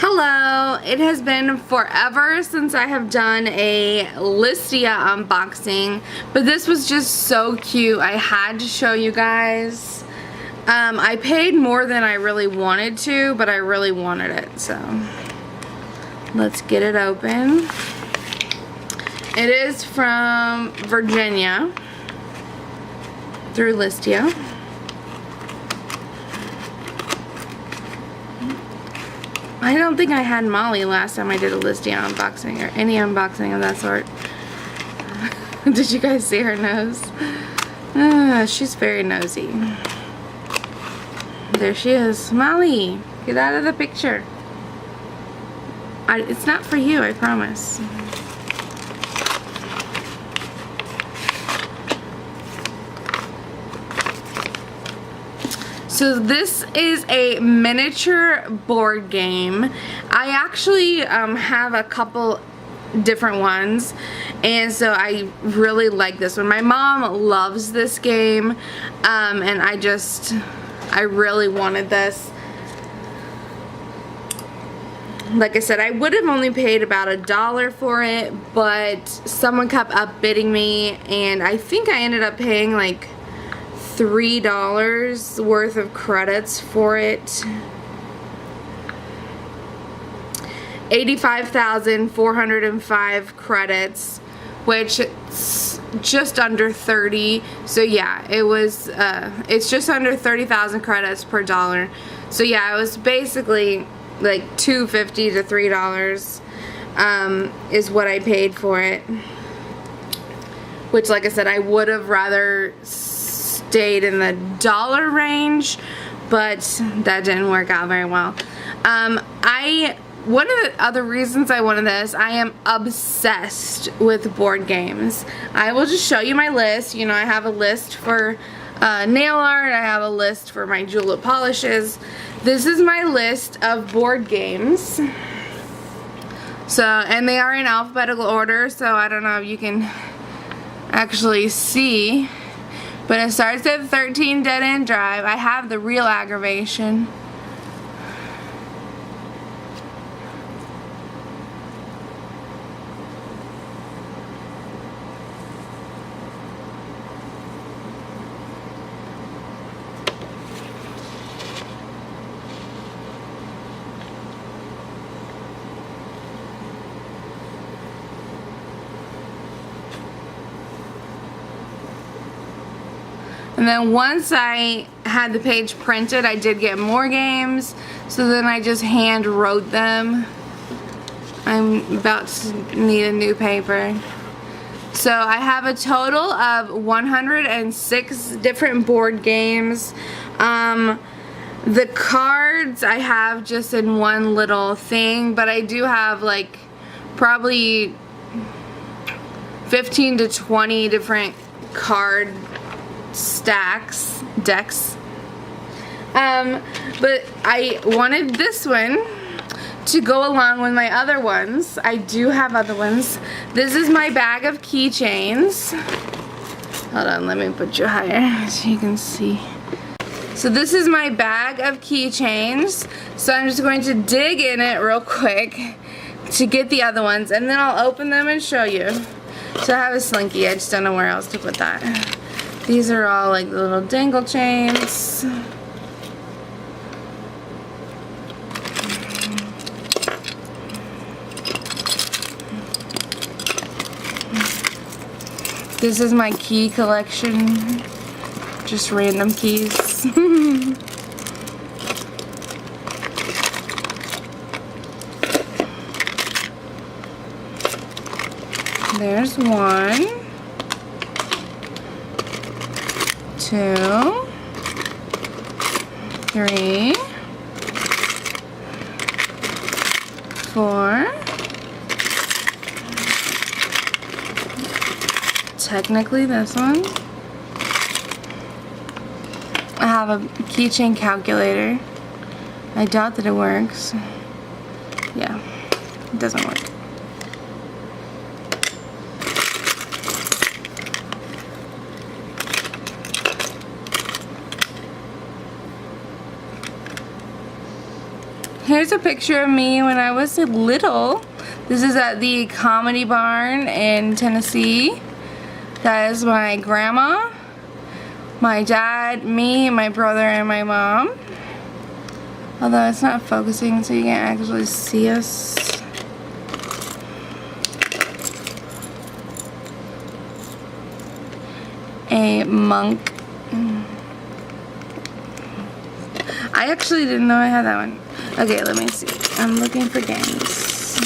Hello, it has been forever since I have done a Listia unboxing, but this was just so cute. I had to show you guys. I paid more than I really wanted to, but I really wanted it, so let's get it open. It is from Virginia through Listia. I don't think I had Molly last time I did a Listia unboxing or any unboxing of that sort. Did you guys see her nose? She's very nosy. There she is. Molly, get out of the picture. It's not for you, I promise. So this is a miniature board game. I actually have a couple different ones, and so I really like this one. My mom loves this game, and I really wanted this. Like I said, I would have only paid about $1 for it, but someone kept upbidding me, and I think I ended up paying like $3 worth of credits for it. 85,405 credits, which is just under 30. So yeah, it was it's just under 30,000 credits per dollar. So yeah, it was basically like $2.50 to $3 is what I paid for it, which, like I said, I would have rather stayed in the dollar range, but that didn't work out very well. One of the other reasons I wanted this, I am obsessed with board games. I will just show you my list. You know, I have a list for nail art, I have a list for my julep polishes. This is my list of board games. So, and they are in alphabetical order, so I don't know if you can actually see. But it starts at 13 Dead End Drive. I have the Real Aggravation. And then once I had the page printed, I did get more games, so then I just hand wrote them. I'm about to need a new paper. So I have a total of 106 different board games. The cards I have just in one little thing, but I do have like probably 15 to 20 different card decks. But I wanted this one to go along with my other ones. I do have other ones. This is my bag of keychains. Hold on, let me put you higher so you can see. So this is my bag of keychains. So I'm just going to dig in it real quick to get the other ones, and then I'll open them and show you. So I have a slinky, I just don't know where else to put that. These are all like the little dangle chains. This is my key collection. Just random keys. There's 1, 2, 3, 4. Technically this one. I have a keychain calculator. I doubt that it works. Yeah, it doesn't work. Here's a picture of me when I was little. This is at the Comedy Barn in Tennessee. That is my grandma, my dad, me, my brother, and my mom. Although it's not focusing, so you can't actually see us. A monk. I actually didn't know I had that one. Okay, let me see. I'm looking for games.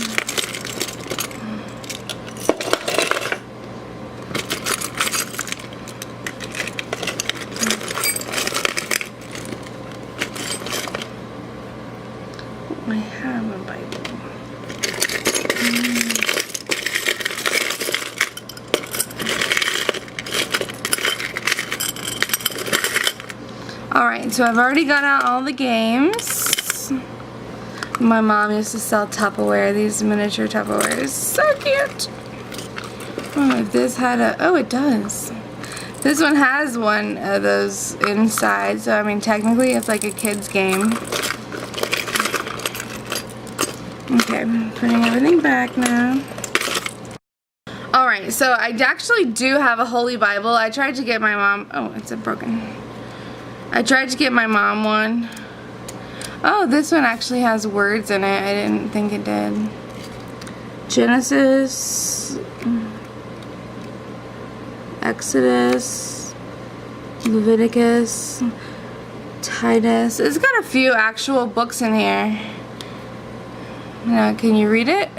I have a Bible. Alright, so I've already got out all the games. My mom used to sell Tupperware, these miniature Tupperwares. So cute! Oh, if this had a... Oh, it does. This one has one of those inside, so I mean technically it's like a kid's game. Okay, I'm putting everything back now. Alright, so I actually do have a Holy Bible. I tried to get my mom... Oh, it's broken. I tried to get my mom one. Oh, this one actually has words in it. I didn't think it did. Genesis, Exodus, Leviticus, Titus. It's got a few actual books in here. Now, can you read it?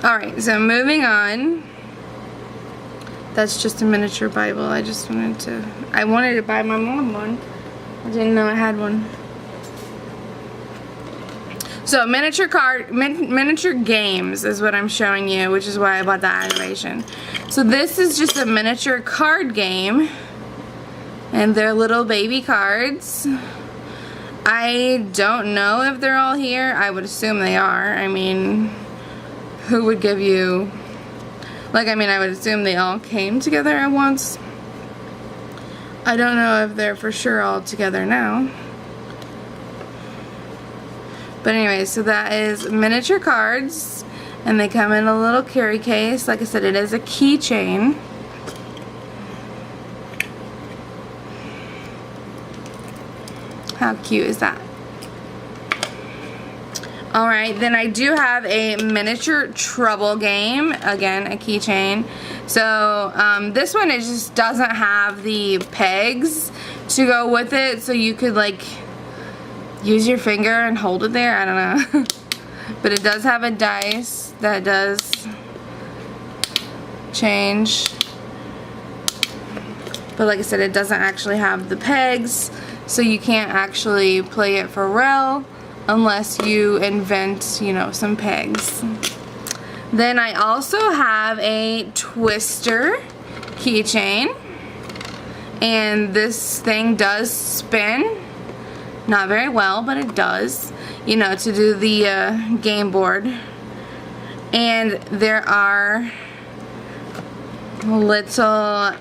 Alright, so moving on. That's just a miniature Bible. I wanted to buy my mom one. I didn't know I had one. So miniature games is what I'm showing you, which is why I bought that animation. So this is just a miniature card game, and they're little baby cards. I don't know if they're all here. I would assume they are. I mean, who would give you... Like, I mean, I would assume they all came together at once. I don't know if they're for sure all together now. But anyway, so that is miniature cards. And they come in a little carry case. Like I said, it is a keychain. How cute is that? Alright, then I do have a miniature trouble game. Again, a keychain. So, this one, it just doesn't have the pegs to go with it. So you could, like, use your finger and hold it there. I don't know. But it does have a dice that does change. But like I said, it doesn't actually have the pegs. So you can't actually play it for real unless you invent, you know, some pegs. Then I also have a twister keychain, and this thing does spin. Not very well, but it does, you know, to do the game board. And there are little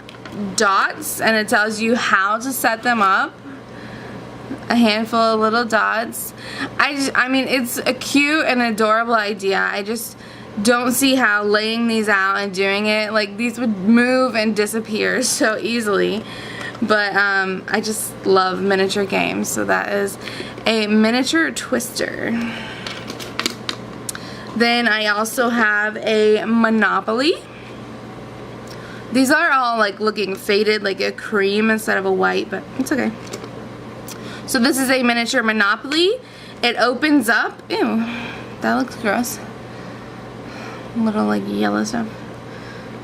dots, and it tells you how to set them up. A handful of little dots. I mean, it's a cute and adorable idea. I just don't see how laying these out and doing it, like, these would move and disappear so easily. But I just love miniature games, so that is a miniature twister. Then I also have a Monopoly. These are all like looking faded, like a cream instead of a white, but it's okay. So this is a miniature Monopoly. It opens up. Ew, that looks gross. Little like yellow stuff.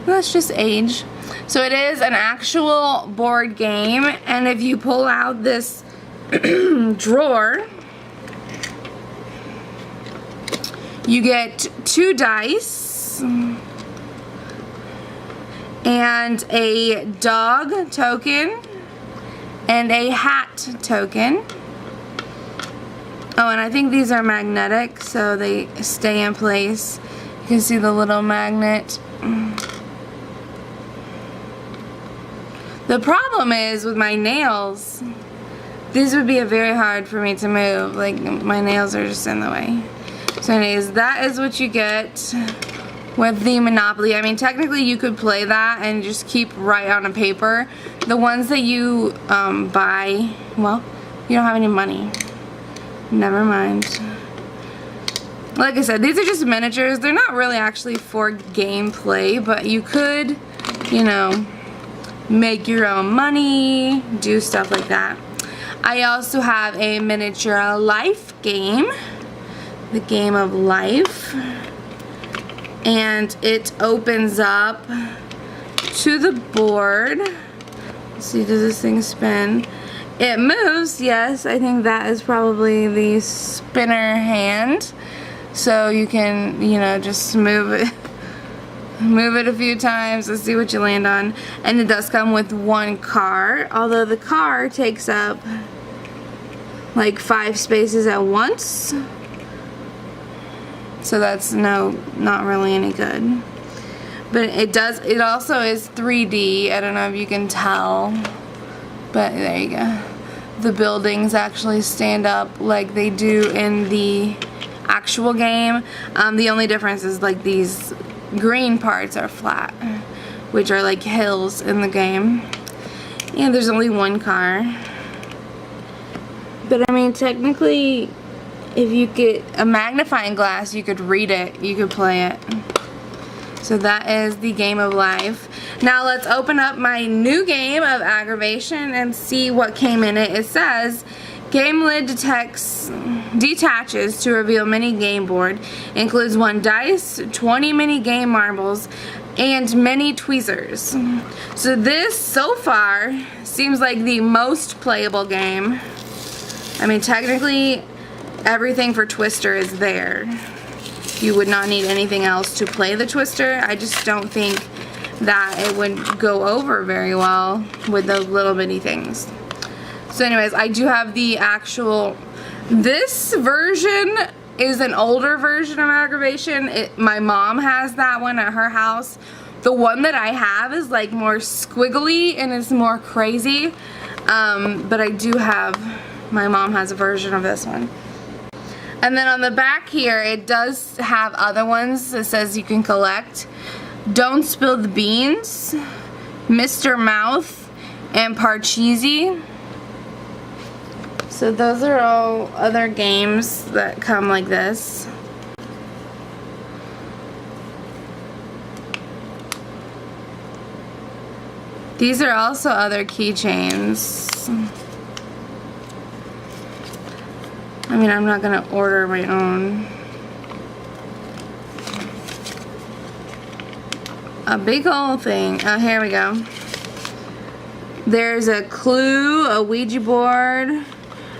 That's just age. So it is an actual board game, and if you pull out this drawer, you get 2 dice and a dog token and a hat token. Oh, and I think these are magnetic, so they stay in place. You can see the little magnet. The problem is with my nails, these would be very hard for me to move. Like, my nails are just in the way. So anyways, that is what you get with the Monopoly. I mean, technically you could play that and just keep right on a paper. The ones that you buy, well, you don't have any money. Never mind. Like I said, these are just miniatures. They're not really actually for gameplay, but you could, you know, make your own money, do stuff like that. I also have a miniature life game, the game of life, and it opens up to the board. Let's see, does this thing spin? It moves, yes. I think that is probably the spinner hand. So you can, you know, just move it a few times to see what you land on. And it does come with one car, although the car takes up like 5 spaces at once. So that's not really any good. But it also is 3D. I don't know if you can tell, but there you go. The buildings actually stand up like they do in the actual game. The only difference is like these green parts are flat, which are like hills in the game. And there's only one car. But I mean, technically, if you get a magnifying glass, you could read it, you could play it. So that is the game of life. Now let's open up my new game of aggravation and see what came in it. It says, game lid detaches to reveal mini game board. Includes 1 dice, 20 mini game marbles, and many tweezers. So this, so far, seems like the most playable game. I mean, technically, everything for Twister is there. You would not need anything else to play the Twister. I just don't think that it would go over very well with those little bitty things. So anyways, I do have the actual, this version is an older version of aggravation. My mom has that one at her house. The one that I have is like more squiggly and it's more crazy. But I do have, my mom has a version of this one. And then on the back here, it does have other ones that says you can collect. Don't Spill the Beans, Mr. Mouth, and Parcheesi. So those are all other games that come like this. These are also other keychains. I mean, I'm not gonna order my own. A big old thing. Oh, here we go. There's a Clue, a Ouija board.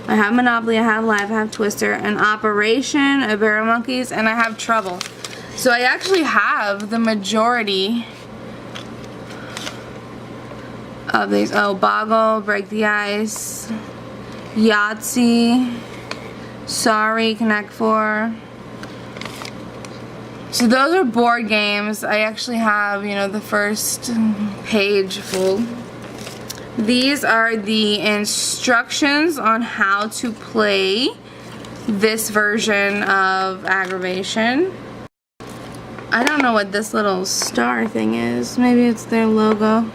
I have Monopoly, I have Life, I have Twister, an Operation, a Barrel Monkeys, and I have Trouble. So I actually have the majority of these. Oh, Boggle, Break the Ice, Yahtzee, Sorry, Connect 4. So those are board games. I actually have, you know, the first page full. These are the instructions on how to play this version of aggravation. I don't know what this little star thing is. Maybe it's their logo.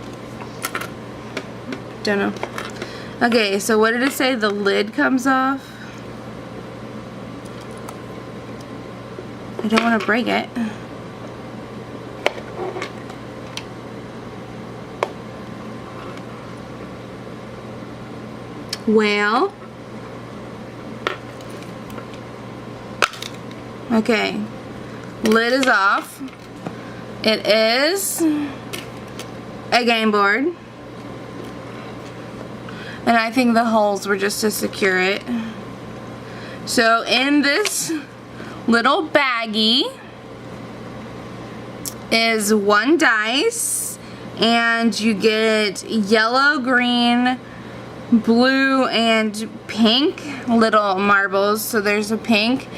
Don't know. Okay, so what did it say? The lid comes off. I don't want to break it. Well, okay, lid is off. It is a game board, and I think the holes were just to secure it. So in this little baggie is 1 dice, and you get yellow, green, blue, and pink little marbles. So there's a pink,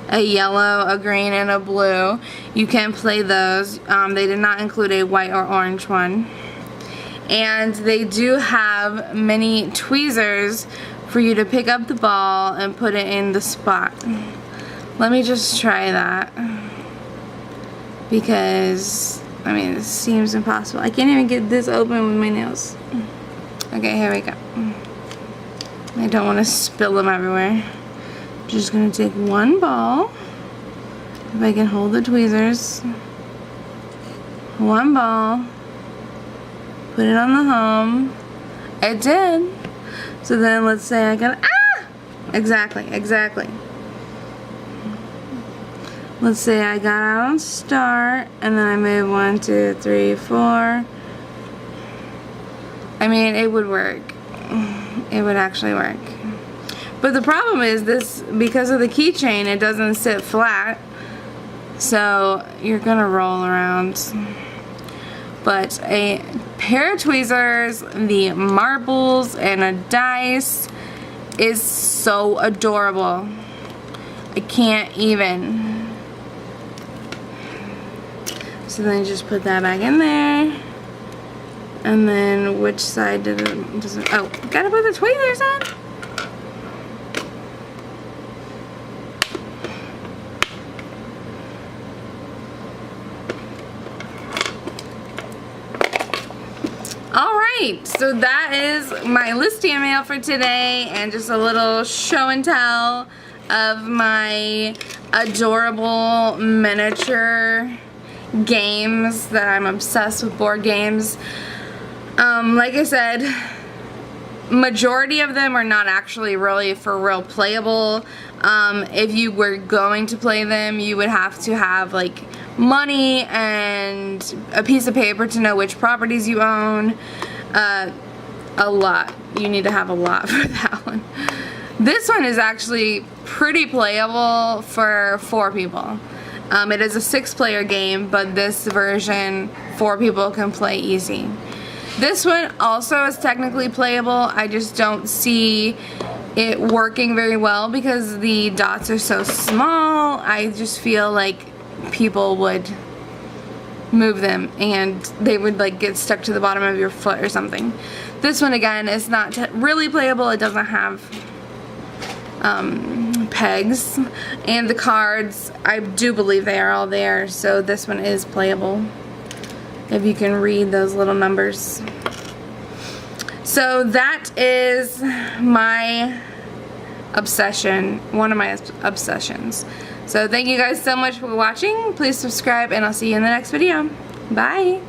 a yellow, a green, and a blue. You can play those. They did not include a white or orange one. And they do have many tweezers for you to pick up the ball and put it in the spot. Let me just try that, because I mean, it seems impossible. I can't even get this open with my nails. Okay, here we go. I don't want to spill them everywhere. I'm just gonna take one ball. If I can hold the tweezers. One ball. Put it on the home. It did. So then let's say I got, exactly. Let's say I got out on start, and then I move 1, 2, 3, 4. I mean, it would work. It would actually work. But the problem is this, because of the keychain, it doesn't sit flat. So you're gonna roll around. But a pair of tweezers, the marbles, and a dice is so adorable. I can't even. So then just put that back in there. And then which side does it, oh, gotta put the tweezers on. Alright, so that is my Listia mail for today, and just a little show and tell of my adorable miniature games that I'm obsessed with, board games. Like I said, majority of them are not actually really for real playable. If you were going to play them, you would have to have like money and a piece of paper to know which properties you own. A lot. You need to have a lot for that one. This one is actually pretty playable for 4 people. It is a 6-player game, but this version 4 people can play easy. This one also is technically playable. I just don't see it working very well because the dots are so small. I just feel like people would move them and they would like get stuck to the bottom of your foot or something. This one again is not really playable. It doesn't have pegs, and the cards, I do believe they are all there, so this one is playable if you can read those little numbers. So that is my obsession, one of my obsessions. So thank you guys so much for watching. Please subscribe, and I'll see you in the next video. Bye.